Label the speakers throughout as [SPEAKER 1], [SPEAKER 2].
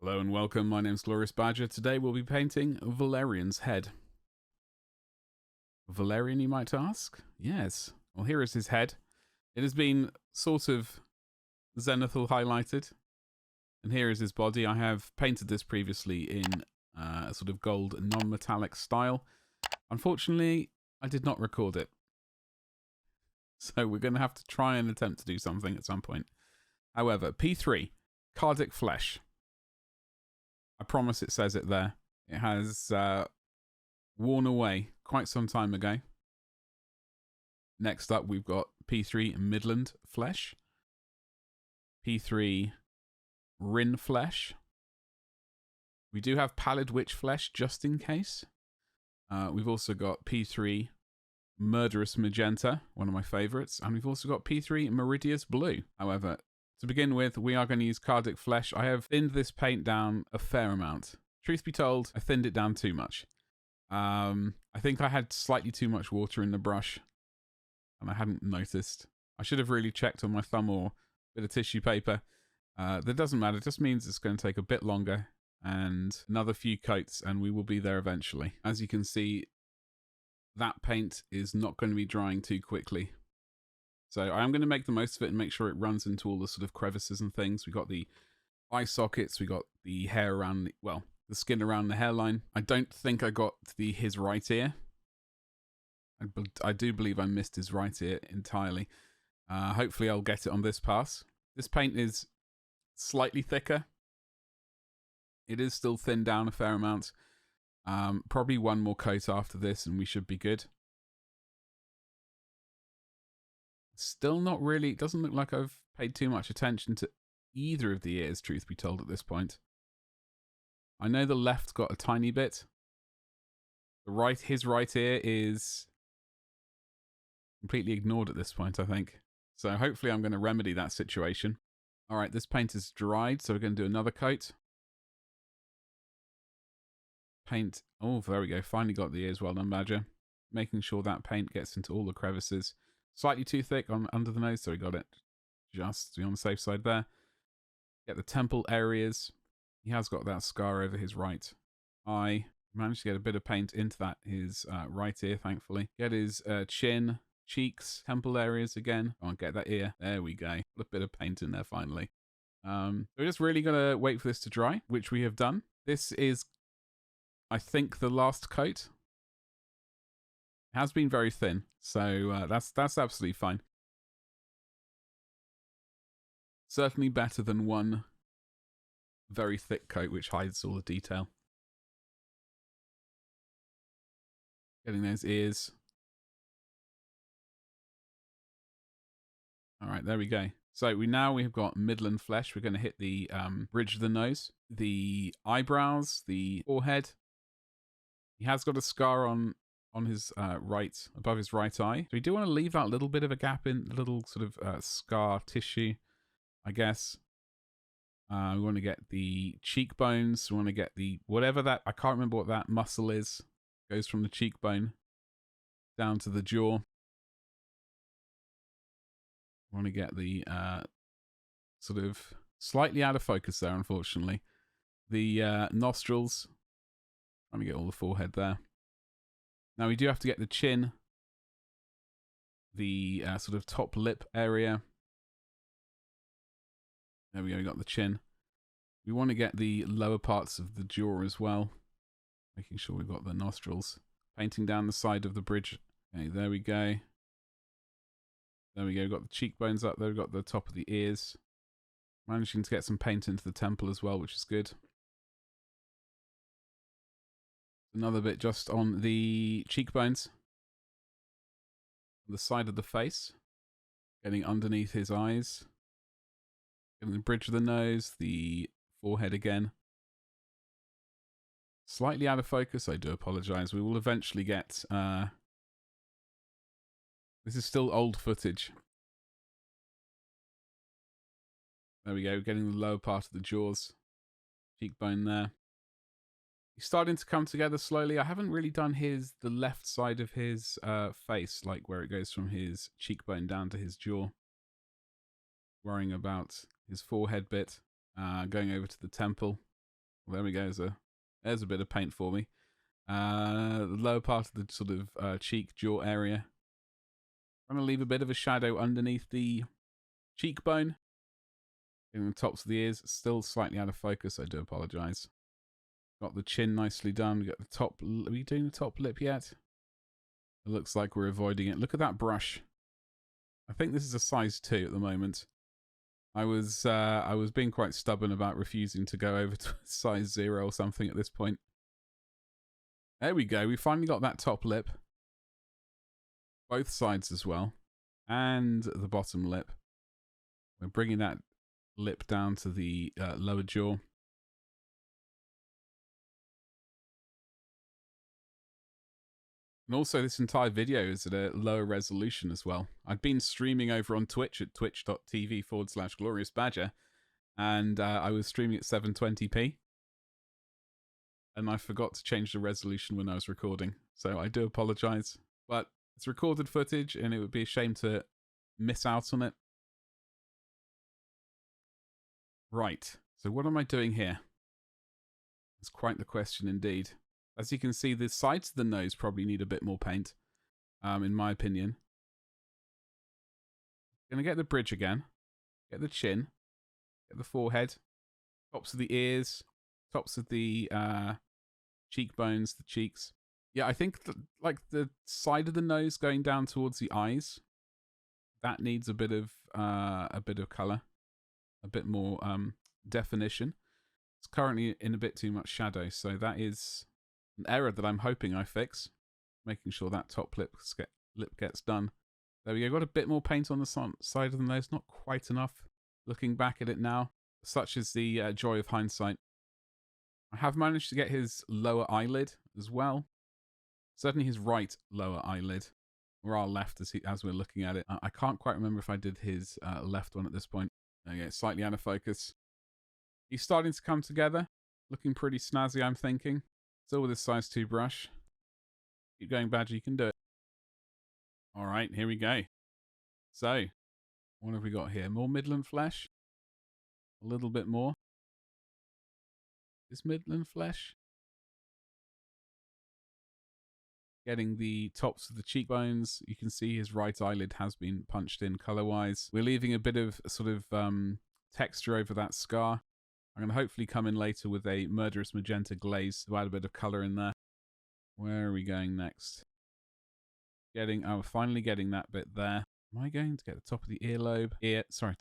[SPEAKER 1] Hello and welcome, my name's Glorious Badger. Today we'll be painting Valerian's head. Valerian, you might ask? Yes. Well, here is his head. It has been sort of zenithal highlighted. And here is his body. I have painted this previously in a sort of gold non-metallic style. Unfortunately, I did not record it. So we're going to have to try and attempt to do something at some point. However, P3, Khardic flesh. I promise it says it there. It has worn away quite some time ago. Next up, we've got P3 Midlund flesh. P3 Rin flesh. We do have Pallid Witch flesh just in case. We've also got P3 Murderous magenta, one of my favourites. And we've also got P3 Meredius blue. However, to begin with, we are going to use Khardic flesh. I have thinned this paint down a fair amount. Truth be told, I thinned it down too much. I think I had slightly too much water in the brush, and I hadn't noticed. I should have really checked on my thumb or a bit of tissue paper. That doesn't matter. It just means it's going to take a bit longer and another few coats, and we will be there eventually. As you can see, that paint is not going to be drying too quickly. So I'm going to make the most of it and make sure it runs into all the sort of crevices and things. We got the eye sockets, we got the hair around, the skin around the hairline. I don't think I got his right ear. I do believe I missed his right ear entirely. Hopefully I'll get it on this pass. This paint is slightly thicker. It is still thinned down a fair amount. Probably one more coat after this and we should be good. Still not really, it doesn't look like I've paid too much attention to either of the ears, truth be told, at this point. I know the left got a tiny bit. His right ear is completely ignored at this point, I think. So hopefully I'm going to remedy that situation. All right, this paint is dried, so we're going to do another coat. Paint, oh, there we go, finally got the ears, well done, Badger. Making sure that paint gets into all the crevices. Slightly too thick on under the nose, so we got it just to be on the safe side there. Get the temple areas. He has got that scar over his right eye. Managed to get a bit of paint into his right ear, thankfully. Get his chin, cheeks, temple areas again. Oh, get that ear. There we go. Put a bit of paint in there finally. We're just really going to wait for this to dry, which we have done. This is, I think, the last coat. Has been very thin, so that's absolutely fine. Certainly better than one very thick coat which hides all the detail. Getting those ears. All right, there we go. So we've got Midlund flesh. We're going to hit the bridge of the nose, the eyebrows, the forehead. He has got a scar on his above his right eye. So we do want to leave that little bit of a gap in the little sort of scar tissue, I guess. We want to get the cheekbones. We want to get the, whatever that, I can't remember what that muscle is. Goes from the cheekbone down to the jaw. We want to get the sort of slightly out of focus there, unfortunately. The nostrils. Trying to get all the forehead there. Now we do have to get the chin, the sort of top lip area. There we go, we got the chin. We want to get the lower parts of the jaw as well. Making sure we've got the nostrils. Painting down the side of the bridge. Okay, there we go. There we go, we've got the cheekbones up there, we've got the top of the ears. Managing to get some paint into the temple as well, which is good. Another bit just on the cheekbones. The side of the face. Getting underneath his eyes. Getting the bridge of the nose, the forehead again. Slightly out of focus, I do apologise. We will eventually get... this is still old footage. There we go, getting the lower part of the jaws. Cheekbone there. He's starting to come together slowly. I haven't really done the left side of his face, like where it goes from his cheekbone down to his jaw. Worrying about his forehead bit, going over to the temple. Well, there we go. There's a bit of paint for me. The lower part of the sort of cheek, jaw area. I'm going to leave a bit of a shadow underneath the cheekbone. In the tops of the ears, still slightly out of focus. I do apologise. Got the chin nicely done. Got the top. Are we doing the top lip yet? It looks like we're avoiding it. Look at that brush. I think this is a size 2 at the moment. I was being quite stubborn about refusing to go over to size 0 or something at this point. There we go. We finally got that top lip. Both sides as well. And the bottom lip. We're bringing that lip down to the lower jaw. And also this entire video is at a lower resolution as well. I've been streaming over on Twitch at twitch.tv/gloriousbadger. And I was streaming at 720p. And I forgot to change the resolution when I was recording. So I do apologise. But it's recorded footage and it would be a shame to miss out on it. Right. So what am I doing here? It's quite the question indeed. As you can see, the sides of the nose probably need a bit more paint, in my opinion. Gonna get the bridge again. Get the chin. Get the forehead. Tops of the ears. Tops of the cheekbones, the cheeks. Yeah, I think like the side of the nose going down towards the eyes, that needs a bit of color, a bit more definition. It's currently in a bit too much shadow, so that is an error that I'm hoping I fix. Making sure that top lip gets done. There we go. Got a bit more paint on the side of the nose. Not quite enough. Looking back at it now, such is the joy of hindsight. I have managed to get his lower eyelid as well. Certainly his right lower eyelid. Or our left as we're looking at it. I can't quite remember if I did his left one at this point. Okay, slightly out of focus. He's starting to come together. Looking pretty snazzy, I'm thinking. Still with his size 2 brush. Keep going, Badger, you can do it. Alright, here we go. So, what have we got here? More Midlund flesh. A little bit more. Is Midlund flesh? Getting the tops of the cheekbones. You can see his right eyelid has been punched in color-wise. We're leaving a bit of sort of texture over that scar. I'm going to hopefully come in later with a Murderous magenta glaze to add a bit of color in there. Where are we going next? Finally getting that bit there. Am I going to get the top of the earlobe?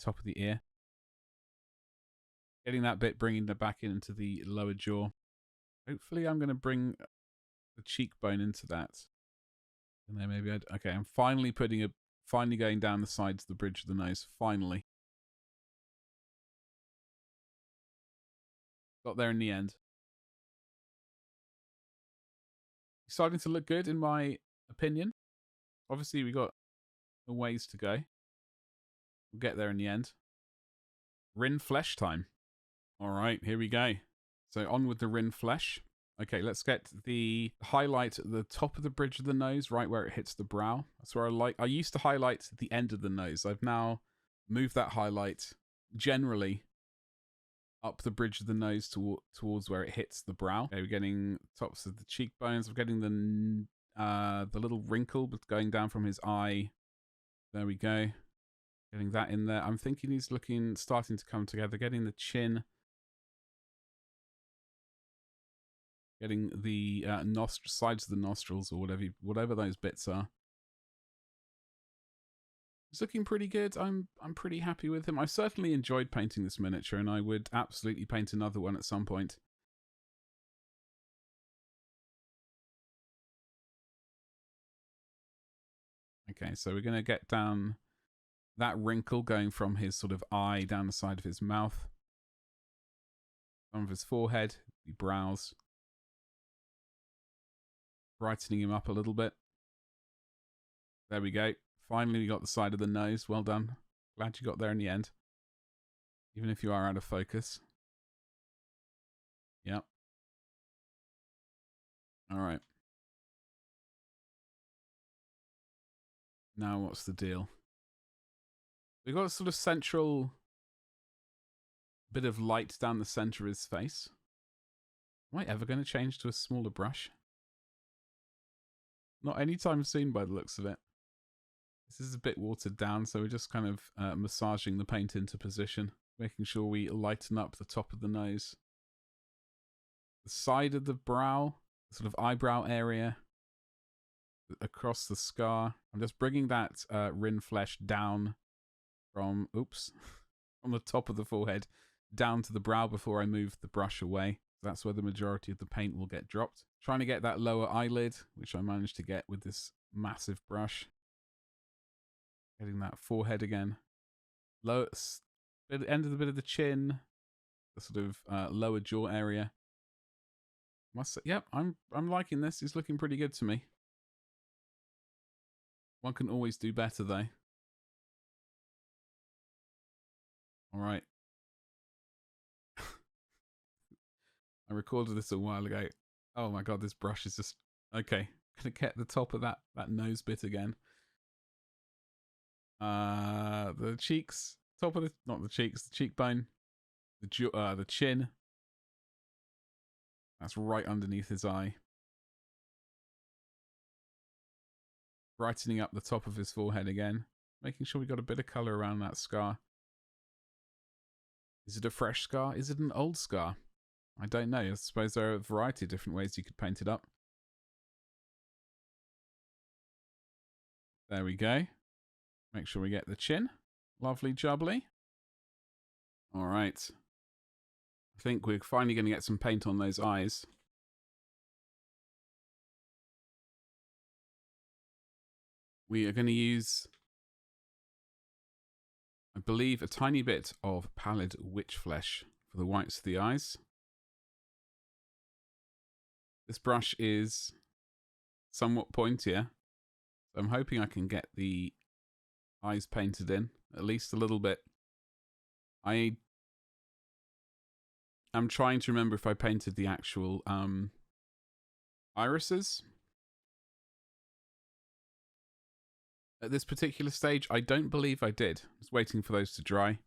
[SPEAKER 1] Top of the ear. Getting that bit, bringing it back into the lower jaw. Hopefully I'm going to bring the cheekbone into that. And then maybe okay, I'm finally going down the sides of the bridge of the nose. Finally. Got there in the end. It's starting to look good in my opinion. Obviously we got a ways to go. We'll get there in the end. Rin flesh time. Alright, here we go. So on with the Rin flesh. Okay, let's get the highlight at the top of the bridge of the nose, right where it hits the brow. That's where I used to highlight the end of the nose. I've now moved that highlight generally up the bridge of the nose towards where it hits the brow. Okay, we're getting tops of the cheekbones. We're getting the little wrinkle going down from his eye. There we go. Getting that in there. I'm thinking he's starting to come together. Getting the chin. Getting the sides of the nostrils or whatever those bits are. It's looking pretty good. I'm pretty happy with him. I certainly enjoyed painting this miniature, and I would absolutely paint another one at some point. Okay, so we're going to get down that wrinkle going from his sort of eye down the side of his mouth. Some of his forehead, the brows. Brightening him up a little bit. There we go. Finally, we got the side of the nose. Well done. Glad you got there in the end. Even if you are out of focus. Yep. Alright. Now what's the deal? We've got a sort of central bit of light down the center of his face. Am I ever going to change to a smaller brush? Not anytime soon by the looks of it. This is a bit watered down, so we're just kind of massaging the paint into position, making sure we lighten up the top of the nose. The side of the brow, the sort of eyebrow area, across the scar. I'm just bringing that Rin flesh down from, oops, from the top of the forehead down to the brow before I move the brush away. That's where the majority of the paint will get dropped. Trying to get that lower eyelid, which I managed to get with this massive brush. Getting that forehead again. Low, end of the bit of the chin, the sort of lower jaw area. Must say, yep, I'm liking this. It's looking pretty good to me. One can always do better though. All right. I recorded this a while ago. Oh my god, this brush is just okay. Gonna get the top of that nose bit again. The cheeks, top of the, not the cheeks, the cheekbone, the chin. That's right underneath his eye. Brightening up the top of his forehead again, making sure we got a bit of color around that scar. Is it a fresh scar? Is it an old scar? I don't know. I suppose there are a variety of different ways you could paint it up. There we go. Make sure we get the chin. Lovely jubbly. All right. I think we're finally going to get some paint on those eyes. We are going to use, I believe, a tiny bit of pallid witch flesh for the whites of the eyes. This brush is somewhat pointier, so I'm hoping I can get the eyes painted in at least a little bit. I'm trying to remember if I painted the actual irises. At this particular stage, I don't believe I did. I was waiting for those to dry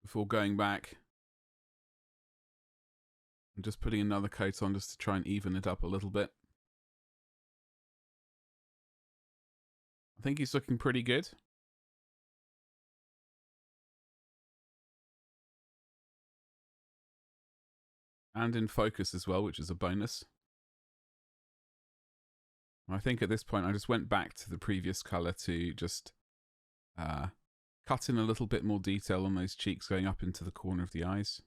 [SPEAKER 1] before going back. I'm just putting another coat on just to try and even it up a little bit. I think he's looking pretty good. And in focus as well, which is a bonus. I think at this point I just went back to the previous colour to just cut in a little bit more detail on those cheeks going up into the corner of the eyes.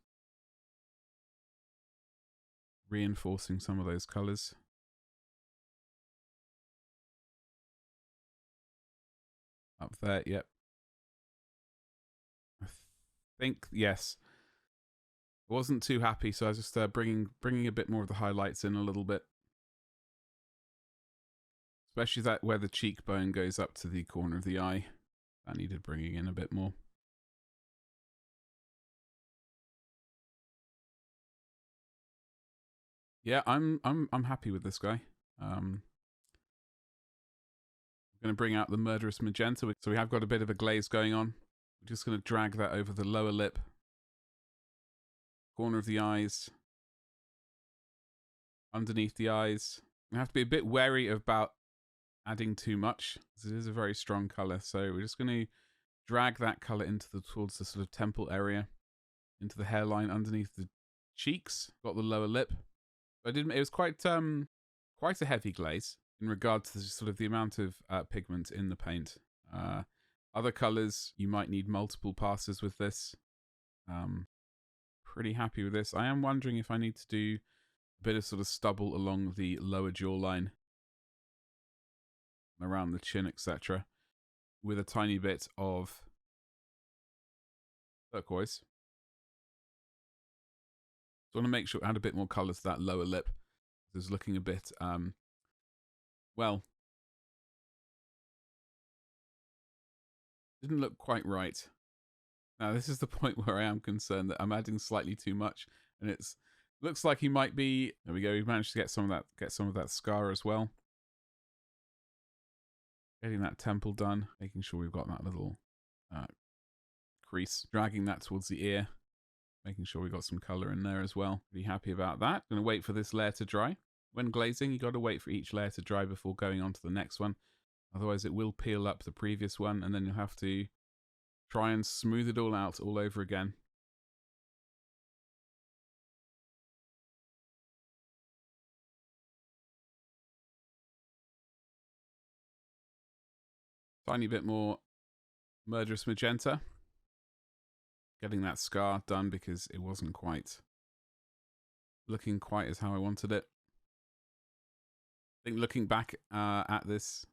[SPEAKER 1] Reinforcing some of those colours. Up there, yep. I think, yes. I wasn't too happy, so I was just bringing a bit more of the highlights in a little bit. Especially that where the cheekbone goes up to the corner of the eye. That needed bringing in a bit more. Yeah, I'm happy with this guy. I'm going to bring out the Murderous magenta. So we have got a bit of a glaze going on. We're just going to drag that over the lower lip, corner of the eyes, underneath the eyes. We have to be a bit wary about adding too much, because it is a very strong color. So we're just going to drag that color into towards the sort of temple area, into the hairline underneath the cheeks. Got the lower lip. It was quite a heavy glaze in regard to sort of the amount of pigment in the paint. Other colors, you might need multiple passes with this. Pretty happy with this. I am wondering if I need to do a bit of sort of stubble along the lower jawline, around the chin, etc., with a tiny bit of turquoise. So I want to make sure I add a bit more colour to that lower lip. It's looking a bit, well, didn't look quite right. Now this is the point where I am concerned that I'm adding slightly too much, and looks like he might be. There we go. We've managed to get some of that scar as well. Getting that temple done, making sure we've got that little crease, dragging that towards the ear. Making sure we got some colour in there as well. Be happy about that. Going to wait for this layer to dry. When glazing, you got to wait for each layer to dry before going on to the next one. Otherwise, it will peel up the previous one, and then you'll have to try and smooth it all out all over again. Tiny bit more Murderous magenta. Getting that scar done because it wasn't quite looking quite as how I wanted it. I think looking back at this,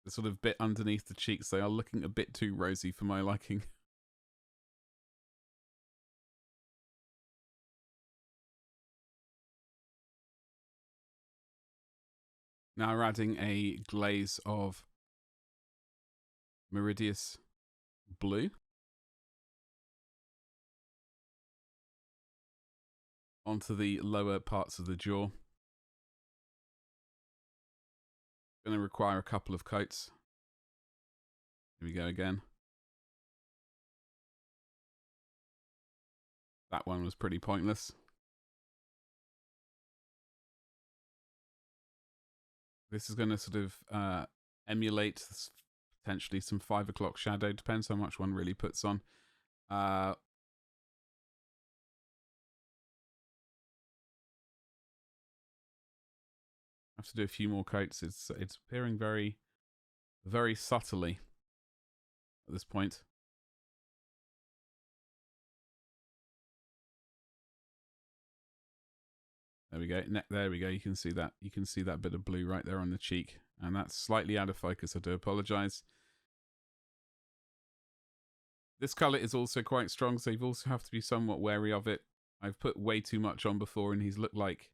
[SPEAKER 1] the sort of bit underneath the cheeks, they are looking a bit too rosy for my liking. Now we're adding a glaze of Meredius blue onto the lower parts of the jaw. Going to require a couple of coats. Here we go again. That one was pretty pointless. This is going to sort of emulate potentially some 5 o'clock shadow. Depends how much one really puts on. I have to do a few more coats. It's appearing very, very subtly at this point. There we go. There we go. You can see that. You can see that bit of blue right there on the cheek, and that's slightly out of focus. I do apologize. This color is also quite strong, so you also have to be somewhat wary of it. I've put way too much on before, and he's looked like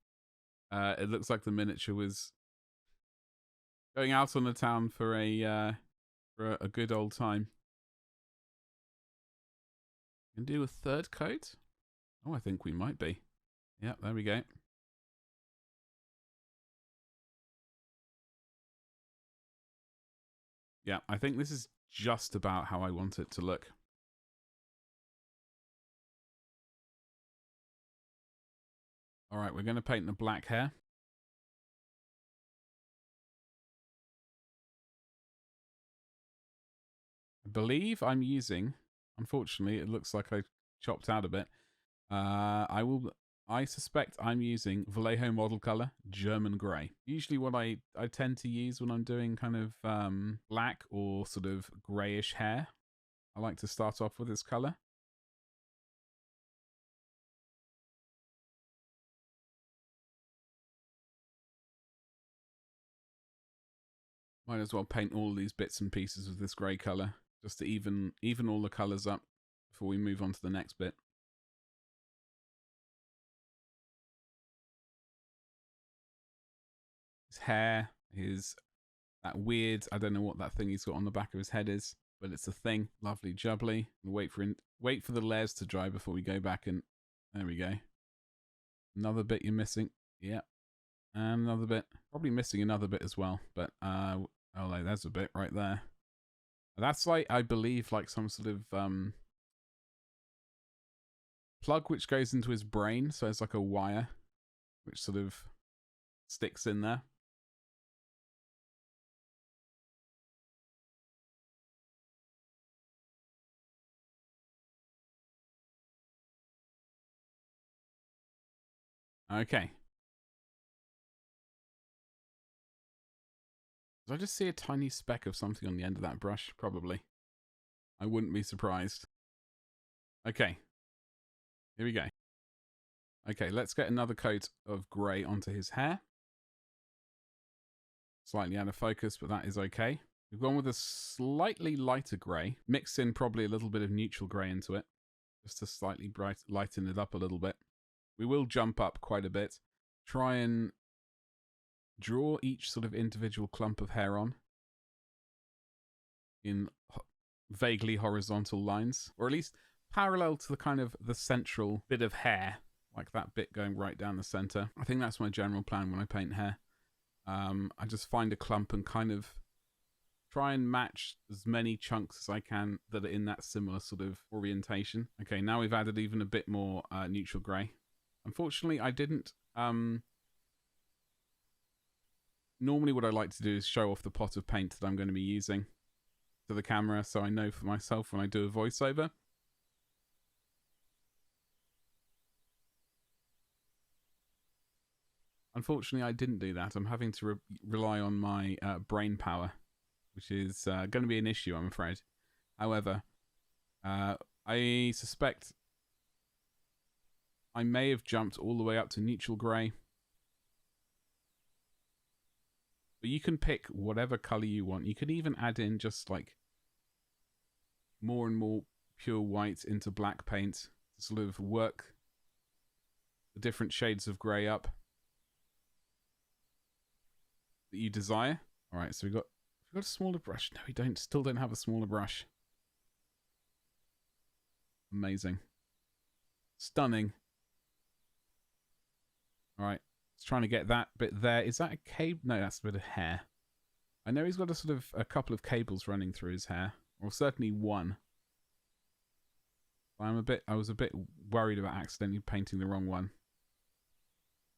[SPEAKER 1] it looks like the miniature was going out on the town for a good old time. Can do a third coat? Oh, I think we might be. Yeah, there we go. Yeah, I think this is just about how I want it to look. All right, we're going to paint the black hair. I believe I'm using, unfortunately, it looks like I chopped out a bit. I suspect I'm using Vallejo model color, German Grey. Usually what I tend to use when I'm doing kind of black or sort of greyish hair. I like to start off with this color. Might as well paint all these bits and pieces with this grey color, just to even all the colors up before we move on to the next bit. His hair is that weird, I don't know what that thing he's got on the back of his head is, but it's a thing. Lovely jubbly. Wait for the layers to dry before we go back and there we go. Another bit you're missing. Yeah. And another bit. Probably missing another bit as well, but oh, there's a bit right there. That's like, I believe, like some sort of plug which goes into his brain, so it's like a wire which sort of sticks in there. Okay. Did I just see a tiny speck of something on the end of that brush? Probably. I wouldn't be surprised. Okay. Here we go. Okay, let's get another coat of grey onto his hair. Slightly out of focus, but that is okay. We've gone with a slightly lighter grey. Mixed in probably a little bit of neutral grey into it. Just to slightly lighten it up a little bit. We will jump up quite a bit. Try and draw each sort of individual clump of hair on in vaguely horizontal lines, or at least parallel to the kind of the central bit of hair, like that bit going right down the center. I think that's my general plan when I paint hair. I just find a clump and kind of try and match as many chunks as I can that are in that similar sort of orientation. Okay, now we've added even a bit more neutral grey. Unfortunately, I didn't... Normally what I like to do is show off the pot of paint that I'm going to be using to the camera, so I know for myself when I do a voiceover. Unfortunately, I didn't do that. I'm having to rely on my brain power, which is going to be an issue, I'm afraid. However, I suspect I may have jumped all the way up to neutral grey. But you can pick whatever colour you want. You could even add in just like more and more pure white into black paint to sort of work the different shades of grey up that you desire. Alright, so we've got a smaller brush. No, we don't. Still don't have a smaller brush. Amazing. Stunning. Alright. Trying to get that bit there. Is that a cable? No, that's a bit of hair. I know he's got a couple of cables running through his hair, or certainly one. I was a bit worried about accidentally painting the wrong one.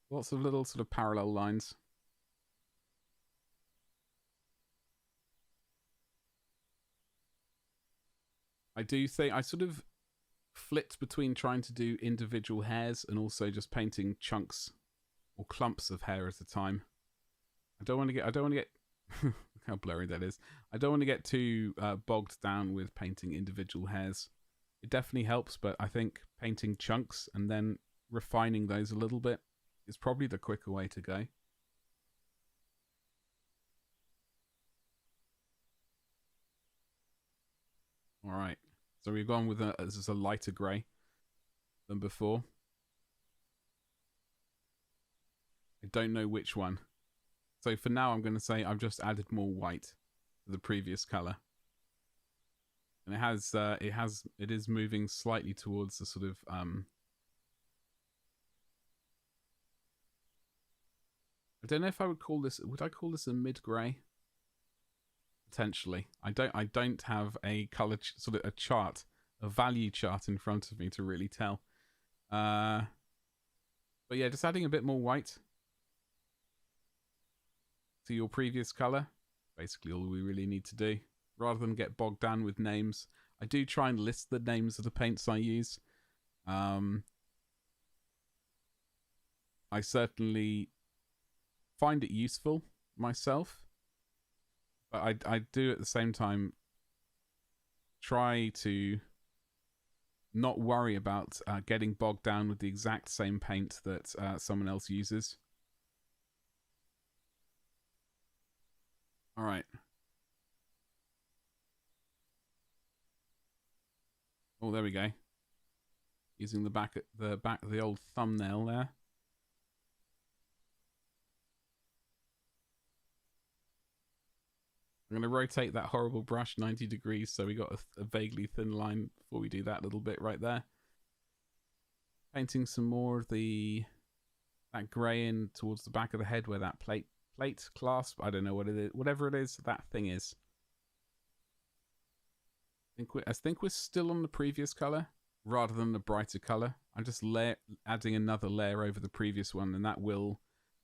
[SPEAKER 1] Lots of little sort of parallel lines. I do think I sort of flipped between trying to do individual hairs and also just painting chunks or clumps of hair at a time. I don't want to get look how blurry that is. I don't want to get too bogged down with painting individual hairs. It definitely helps, but I think painting chunks and then refining those a little bit is probably the quicker way to go. Alright, so we've gone with a lighter grey than before. I don't know which one. So for now, I'm going to say I've just added more white to the previous color. And it is moving slightly towards the sort of, I don't know if I would call this, would I call this a mid-gray? Potentially. I don't have a color, sort of a chart, a value chart in front of me to really tell. But yeah, just adding a bit more white to your previous color, basically all we really need to do, rather than get bogged down with names. I do try and list the names of the paints I use. I certainly find it useful myself, but I do at the same time try to not worry about getting bogged down with the exact same paint that someone else uses. All right. Oh, there we go. Using the back of the old thumbnail there. I'm going to rotate that horrible brush 90 degrees so we got a vaguely thin line before we do that little bit right there. Painting some more of that grey in towards the back of the head where that plate clasp, I don't know what it is, whatever it is that thing is. I think we're still on the previous color rather than the brighter color. I'm just adding another layer over the previous one, and that will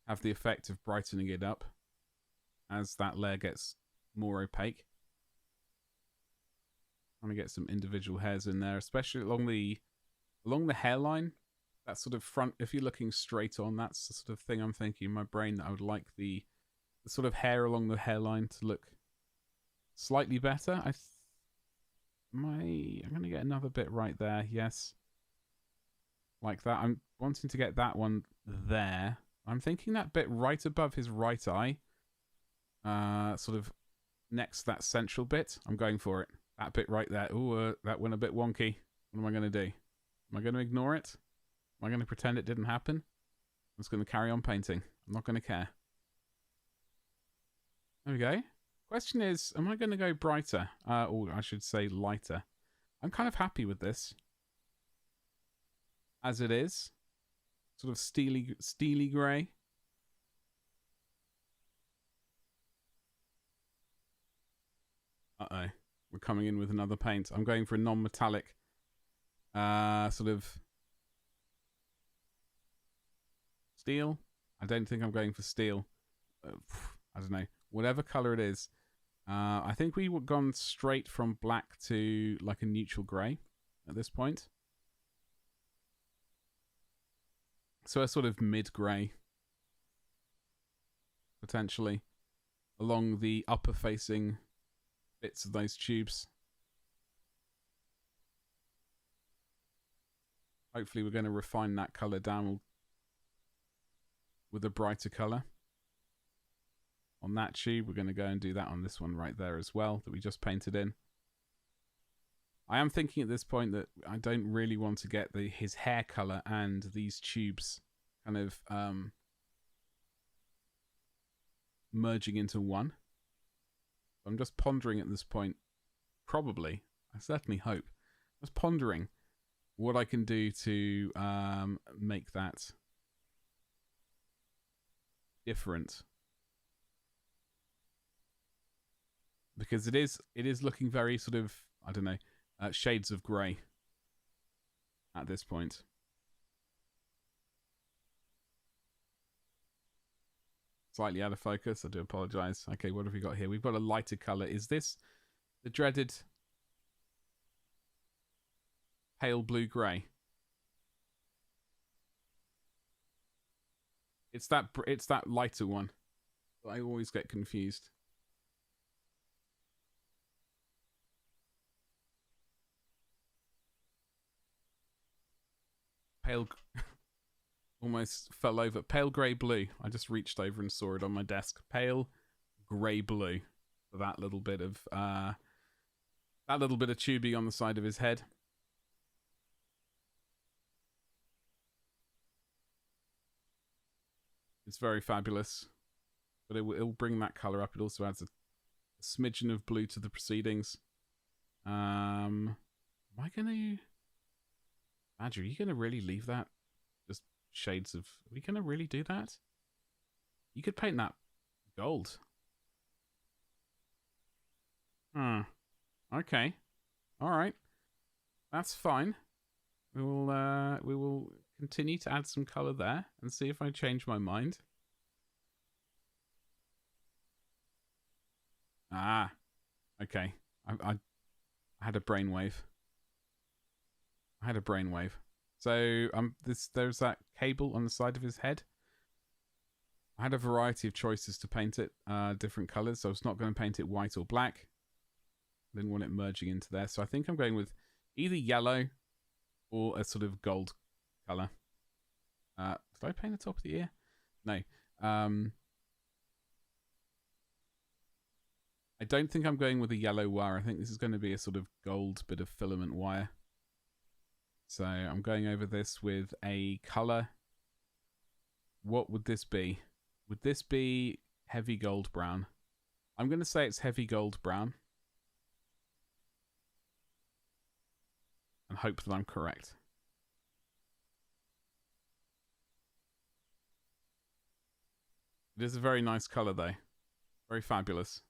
[SPEAKER 1] have the effect of brightening it up as that layer gets more opaque. I'm gonna get some individual hairs in there, especially along the hairline. That sort of front, if you're looking straight on, that's the sort of thing I'm thinking in my brain, that I would like the sort of hair along the hairline to look slightly better. I'm going to get another bit right there, yes. Like that. I'm wanting to get that one there. I'm thinking that bit right above his right eye, sort of next to that central bit. I'm going for it. That bit right there. Ooh, that went a bit wonky. What am I going to do? Am I going to ignore it? Am I going to pretend it didn't happen? I'm just going to carry on painting. I'm not going to care. There we go. Question is, am I going to go brighter? Or I should say lighter. I'm kind of happy with this. As it is. Sort of steely grey. Uh-oh. We're coming in with another paint. I'm going for a non-metallic sort of steel. I don't think I'm going for steel. I don't know. Whatever color it is. I think we were gone straight from black to like a neutral grey at this point. So a sort of mid-grey, potentially, along the upper-facing bits of those tubes. Hopefully we're going to refine that colour down with a brighter colour. On that tube, we're going to go and do that on this one right there as well, that we just painted in. I am thinking at this point that I don't really want to get his hair colour and these tubes kind of merging into one. I'm just pondering at this point, probably, I certainly hope, just pondering what I can do to make that different. Because it is looking very sort of, I don't know, shades of grey at this point. Slightly out of focus, I do apologise. Okay, what have we got here? We've got a lighter colour. Is this the dreaded pale blue-grey? It's that lighter one. I always get confused. Pale, almost fell over. Pale grey blue. I just reached over and saw it on my desk. Pale grey blue. For that little bit of tubing on the side of his head. It's very fabulous, but it'll bring that colour up. It also adds a smidgen of blue to the proceedings. Am I going to... Badger, are you going to really leave that? Just shades of... Are we going to really do that? You could paint that gold. Okay. Alright. That's fine. We will continue to add some colour there and see if I change my mind. Ah. Okay. I had a brainwave. So there's that cable on the side of his head. I had a variety of choices to paint it, different colours, so I was not going to paint it white or black. I didn't want it merging into there, so I think I'm going with either yellow or a sort of gold colour. Did I paint the top of the ear? No. I don't think I'm going with a yellow wire. I think this is going to be a sort of gold bit of filament wire. So I'm going over this with a colour. What would this be? Would this be heavy gold brown? I'm going to say it's heavy gold brown. And hope that I'm correct. It is a very nice colour though. Very fabulous.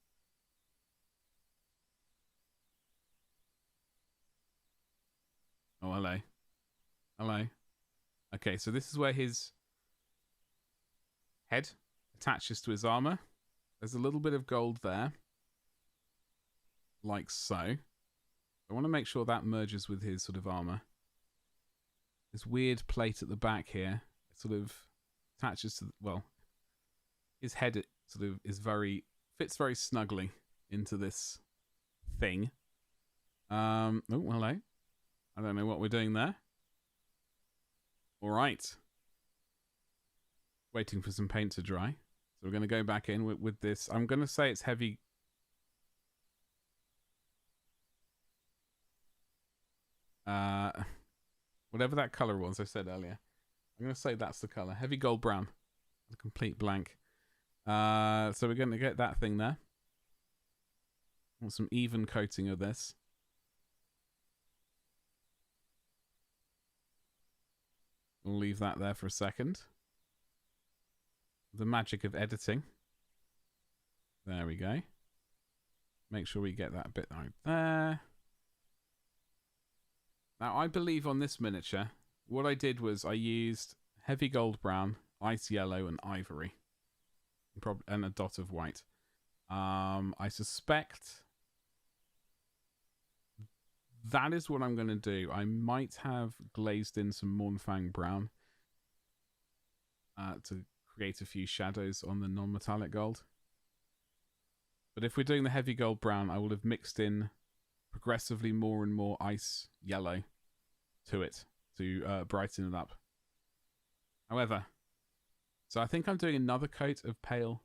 [SPEAKER 1] Oh, hello. Hello. Okay, so this is where his head attaches to his armor. There's a little bit of gold there. Like so. I want to make sure that merges with his sort of armor. This weird plate at the back here, it sort of attaches to, well, his head it sort of fits very snugly into this thing. Oh, hello. I don't know what we're doing there. All right. Waiting for some paint to dry. So we're going to go back in with this. I'm going to say it's heavy. Whatever that color was I said earlier. I'm going to say that's the color. Heavy gold brown. A complete blank. So we're going to get that thing there. Want some even coating of this. We'll leave that there for a second. The magic of editing. There we go. Make sure we get that bit right there. Now, I believe on this miniature, what I did was I used heavy gold brown, ice yellow, and ivory. And a dot of white. I suspect that is what I'm going to do. I might have glazed in some Mournfang brown to create a few shadows on the non-metallic gold. But if we're doing the heavy gold brown, I will have mixed in progressively more and more ice yellow to it to brighten it up. However, so I think I'm doing another coat of pale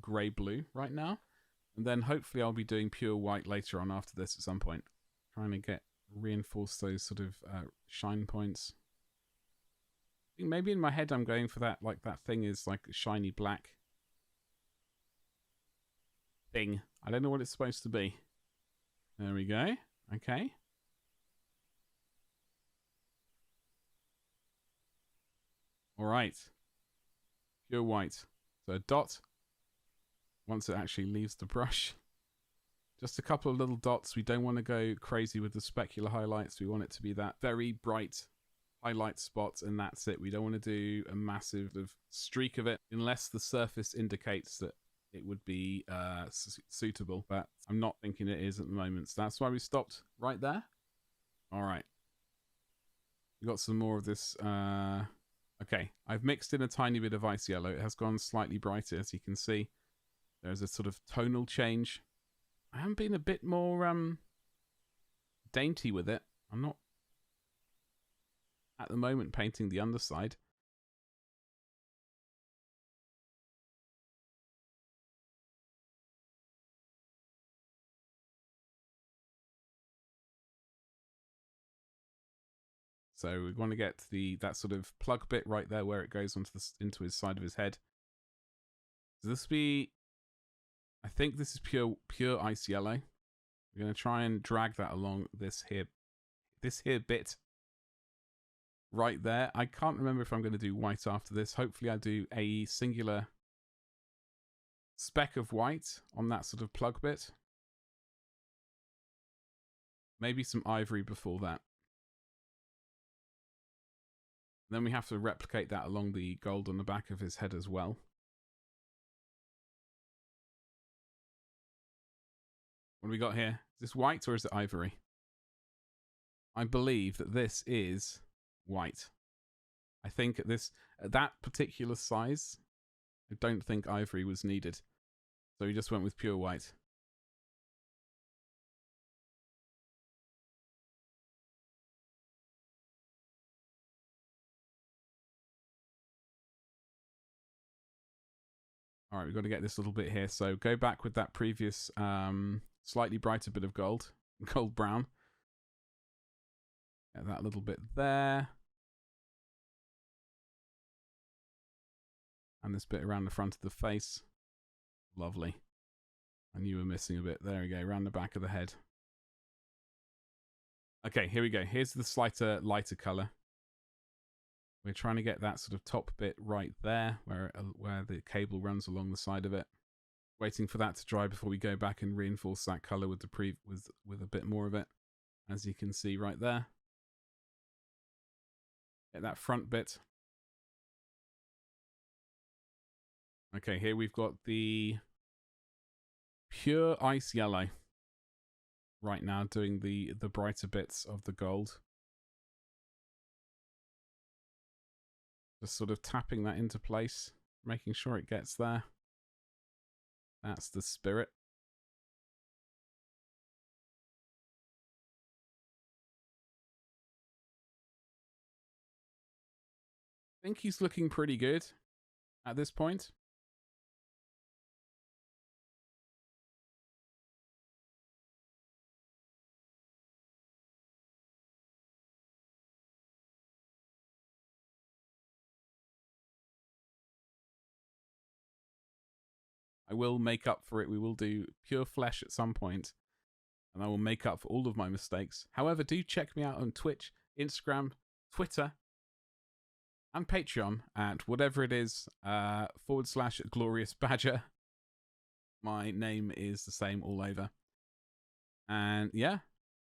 [SPEAKER 1] grey blue right now, and then hopefully I'll be doing pure white later on after this at some point. Trying to reinforce those sort of shine points. I think maybe in my head I'm going for that, like that thing is like a shiny black thing. I don't know what it's supposed to be. There we go. Okay. All right. Pure white. So a dot once it actually leaves the brush. Just a couple of little dots. We don't want to go crazy with the specular highlights. We want it to be that very bright highlight spot, and that's it. We don't want to do a massive streak of it unless the surface indicates that it would be suitable. But I'm not thinking it is at the moment. So that's why we stopped right there. All right. We got some more of this. Okay, I've mixed in a tiny bit of ice yellow. It has gone slightly brighter, as you can see. There's a sort of tonal change. I am being a bit more dainty with it. I'm not at the moment painting the underside. So we want to get that sort of plug bit right there where it goes into his side of his head. So this be, I think this is pure ice yellow. We're going to try and drag that along this here bit right there. I can't remember if I'm going to do white after this. Hopefully I do a singular speck of white on that sort of plug bit. Maybe some ivory before that. Then we have to replicate that along the gold on the back of his head as well. What do we got here? Is this white or is it ivory? I believe that this is white. I think at that particular size, I don't think ivory was needed. So we just went with pure white. All right, we've got to get this little bit here. So go back with that previous slightly brighter bit of gold brown. Get that little bit there. And this bit around the front of the face. Lovely. I knew we were missing a bit. There we go, around the back of the head. Okay, here we go. Here's the slighter, lighter color. We're trying to get that sort of top bit right there, where the cable runs along the side of it. Waiting for that to dry before we go back and reinforce that color with with a bit more of it, as you can see right there. Get that front bit. Okay, here we've got the pure ice yellow right now, doing the brighter bits of the gold. Just sort of tapping that into place, making sure it gets there. That's the spirit. I think he's looking pretty good at this point. I will make up for it. We will do pure flesh at some point, and I will make up for all of my mistakes. However, do check me out on Twitch, Instagram, Twitter, and Patreon at whatever it is, /Glorious Badger. My name is the same all over. And yeah,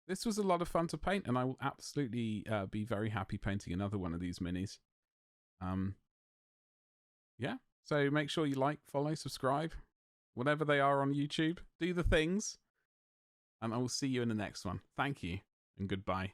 [SPEAKER 1] this was a lot of fun to paint, and I will absolutely be very happy painting another one of these minis. Yeah, so make sure you like, follow, subscribe, whatever they are on YouTube. Do the things, and I will see you in the next one. Thank you, and goodbye.